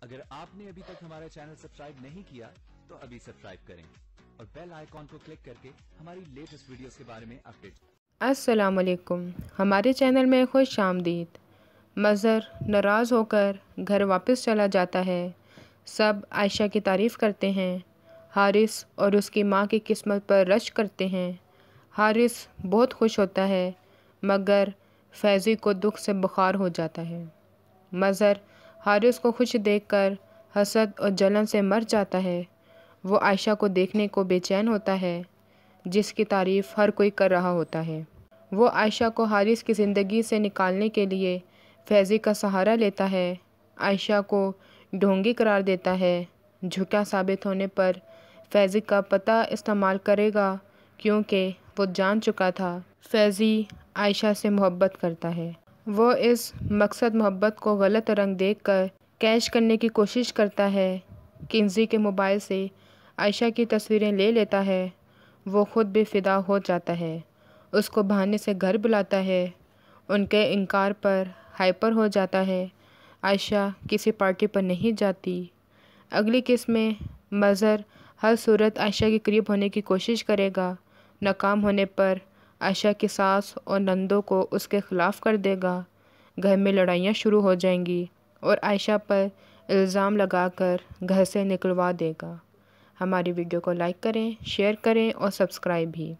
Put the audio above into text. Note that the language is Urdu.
اگر آپ نے ابھی تک ہمارا چینل سبسکرائب نہیں کیا تو ابھی سبسکرائب کریں اور بیل آئیکن کو کلک کر کے ہماری لیٹسٹ ویڈیوز کے بارے میں اپڈیٹ۔ السلام علیکم، ہمارے چینل میں خوش آمدید۔ مظہر ناراض ہو کر گھر واپس چلا جاتا ہے۔ سب عائشہ کی تعریف کرتے ہیں۔ حارث اور اس کی ماں کی قسمت پر رشک کرتے ہیں۔ حارث بہت خوش ہوتا ہے مگر فیضی کو دکھ سے بخار ہو جاتا ہے۔ مظہر حارث کو خوش دیکھ کر حسد اور جلن سے مر جاتا ہے۔ وہ عائشہ کو دیکھنے کو بے چین ہوتا ہے جس کی تعریف ہر کوئی کر رہا ہوتا ہے۔ وہ عائشہ کو حارث کی زندگی سے نکالنے کے لیے فیضی کا سہارا لیتا ہے۔ عائشہ کو ڈھونگی قرار دیتا ہے۔ جھوٹا ثابت ہونے پر فیضی کا پتہ استعمال کرے گا کیونکہ وہ جان چکا تھا فیضی عائشہ سے محبت کرتا ہے۔ وہ اس مقصد محبت کو غلط رنگ دیکھ کر کیش کرنے کی کوشش کرتا ہے۔ کنزی کے موبائل سے عائشہ کی تصویریں لے لیتا ہے۔ وہ خود بھی فدا ہو جاتا ہے۔ اس کو بہانے سے گھر بلاتا ہے۔ ان کے انکار پر ہائپر ہو جاتا ہے۔ عائشہ کسی پارٹی پر نہیں جاتی۔ اگلی قسط میں مظہر ہر صورت عائشہ کے قریب ہونے کی کوشش کرے گا۔ ناکام ہونے پر عائشہ کی ساس اور نندوں کو اس کے خلاف کر دے گا۔ گھر میں لڑائیاں شروع ہو جائیں گی اور عائشہ پر الزام لگا کر گھر سے نکلوا دے گا۔ ہماری ویڈیو کو لائک کریں، شیئر کریں اور سبسکرائب بھی۔